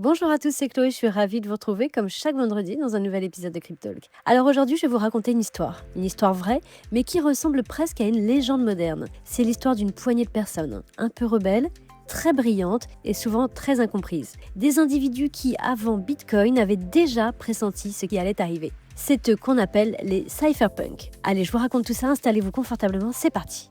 Bonjour à tous, c'est Chloé, je suis ravie de vous retrouver comme chaque vendredi dans un nouvel épisode de Cryptalk. Alors aujourd'hui, je vais vous raconter une histoire vraie, mais qui ressemble presque à une légende moderne. C'est l'histoire d'une poignée de personnes, un peu rebelles, très brillantes et souvent très incomprises. Des individus qui, avant Bitcoin, avaient déjà pressenti ce qui allait arriver. C'est eux qu'on appelle les cypherpunks. Allez, je vous raconte tout ça, installez-vous confortablement, c'est parti.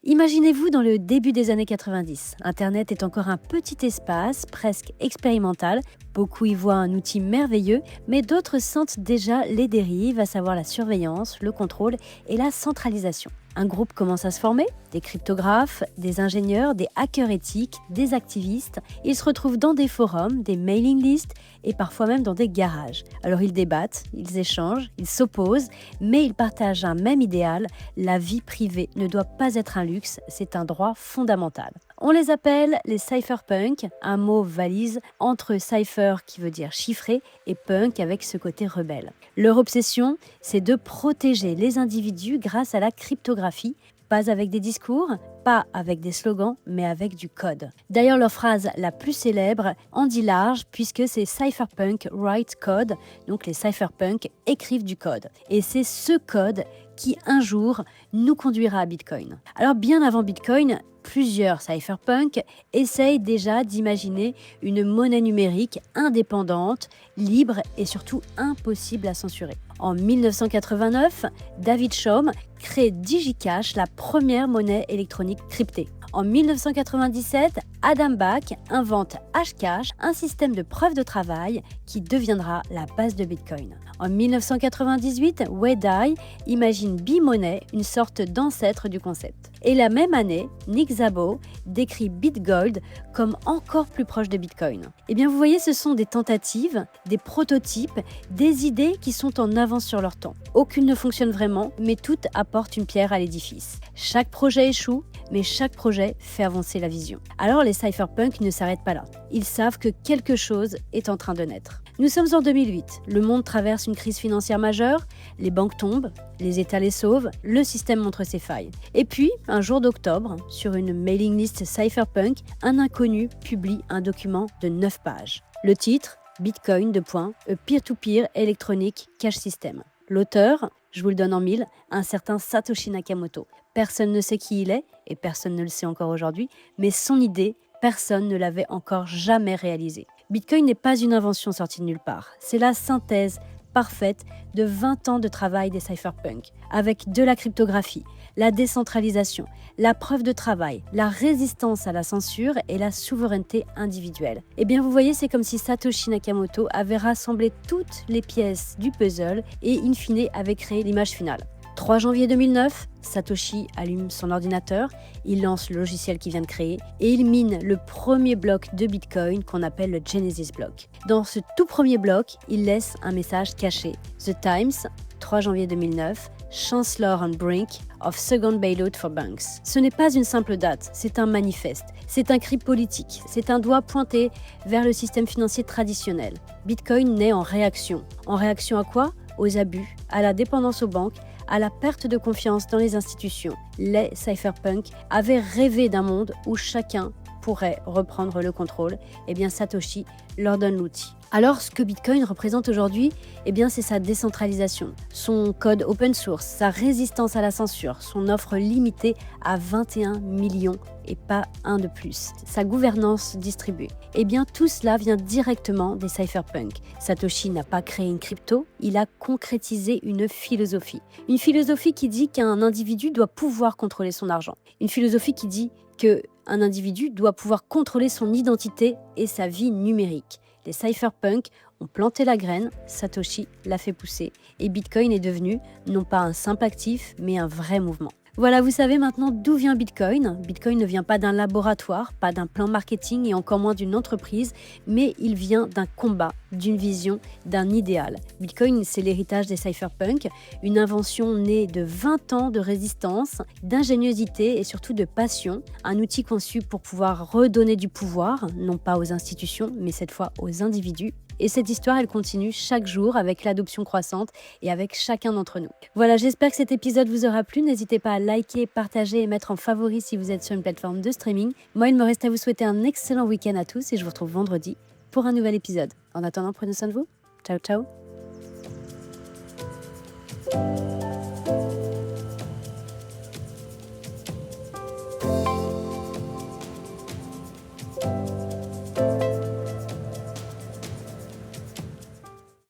Imaginez-vous dans le début des années 90. Internet est encore un petit espace, presque expérimental. Beaucoup y voient un outil merveilleux, mais d'autres sentent déjà les dérives, à savoir la surveillance, le contrôle et la centralisation. Un groupe commence à se former, des cryptographes, des ingénieurs, des hackers éthiques, des activistes. Ils se retrouvent dans des forums, des mailing lists et parfois même dans des garages. Alors ils débattent, ils échangent, ils s'opposent, mais ils partagent un même idéal. La vie privée ne doit pas être un luxe, c'est un droit fondamental. On les appelle les cypherpunks, un mot valise entre cypher qui veut dire chiffré et punk avec ce côté rebelle. Leur obsession, c'est de protéger les individus grâce à la cryptographie, pas avec des discours, pas avec des slogans, mais avec du code. D'ailleurs, leur phrase la plus célèbre en dit large puisque c'est Cypherpunk Write Code, donc les cypherpunks écrivent du code. Et c'est ce code qui, un jour, nous conduira à Bitcoin. Alors, bien avant Bitcoin, plusieurs cypherpunks essayent déjà d'imaginer une monnaie numérique indépendante, libre et surtout impossible à censurer. En 1989, David Chaum crée DigiCash, la première monnaie électronique cryptée. En 1997, Adam Back invente Hashcash, un système de preuve de travail qui deviendra la base de Bitcoin. En 1998, Wei Dai imagine B-Money, une sorte d'ancêtre du concept. Et la même année, Nick Szabo décrit BitGold comme encore plus proche de Bitcoin. Eh bien, vous voyez, ce sont des tentatives, des prototypes, des idées qui sont en avance sur leur temps. Aucune ne fonctionne vraiment, mais toutes apportent une pierre à l'édifice. Chaque projet échoue, mais chaque projet fait avancer la vision. Alors les cypherpunks ne s'arrêtent pas là. Ils savent que quelque chose est en train de naître. Nous sommes en 2008, le monde traverse une crise financière majeure, les banques tombent, les États les sauvent, le système montre ses failles. Et puis, un jour d'octobre, sur une mailing list cypherpunk, un inconnu publie un document de 9 pages. Le titre, Bitcoin, a peer-to-peer electronic cash system. L'auteur, je vous le donne en mille, un certain Satoshi Nakamoto. Personne ne sait qui il est, et personne ne le sait encore aujourd'hui, mais son idée, personne ne l'avait encore jamais réalisée. Bitcoin n'est pas une invention sortie de nulle part, c'est la synthèse parfaite de 20 ans de travail des cypherpunks, avec de la cryptographie, la décentralisation, la preuve de travail, la résistance à la censure et la souveraineté individuelle. Eh bien vous voyez, c'est comme si Satoshi Nakamoto avait rassemblé toutes les pièces du puzzle et in fine avait créé l'image finale. 3 janvier 2009, Satoshi allume son ordinateur, il lance le logiciel qu'il vient de créer et il mine le premier bloc de Bitcoin qu'on appelle le Genesis Block. Dans ce tout premier bloc, il laisse un message caché. The Times, 3 janvier 2009, Chancellor on brink of second bailout for banks. Ce n'est pas une simple date, c'est un manifeste, c'est un cri politique, c'est un doigt pointé vers le système financier traditionnel. Bitcoin naît en réaction. En réaction à quoi ? Aux abus, à la dépendance aux banques, à la perte de confiance dans les institutions. Les cypherpunks avaient rêvé d'un monde où chacun pourrait reprendre le contrôle. Eh bien, Satoshi leur donne l'outil. Alors, ce que Bitcoin représente aujourd'hui, eh bien, c'est sa décentralisation, son code open source, sa résistance à la censure, son offre limitée à 21 millions et pas un de plus, sa gouvernance distribuée. Eh bien, tout cela vient directement des cypherpunks. Satoshi n'a pas créé une crypto, il a concrétisé une philosophie. Une philosophie qui dit qu'un individu doit pouvoir contrôler son argent. Une philosophie qui dit qu'un individu doit pouvoir contrôler son identité et sa vie numérique. Les cypherpunks ont planté la graine, Satoshi l'a fait pousser et Bitcoin est devenu non pas un simple actif, mais un vrai mouvement. Voilà, vous savez maintenant d'où vient Bitcoin. Bitcoin ne vient pas d'un laboratoire, pas d'un plan marketing et encore moins d'une entreprise, mais il vient d'un combat, d'une vision, d'un idéal. Bitcoin, c'est l'héritage des cypherpunks, une invention née de 20 ans de résistance, d'ingéniosité et surtout de passion, un outil conçu pour pouvoir redonner du pouvoir, non pas aux institutions, mais cette fois aux individus Et cette histoire, elle continue chaque jour avec l'adoption croissante et avec chacun d'entre nous. Voilà, j'espère que cet épisode vous aura plu. N'hésitez pas à liker, partager et mettre en favori si vous êtes sur une plateforme de streaming. Moi, il me reste à vous souhaiter un excellent week-end à tous et je vous retrouve vendredi pour un nouvel épisode. En attendant, prenez soin de vous. Ciao, ciao.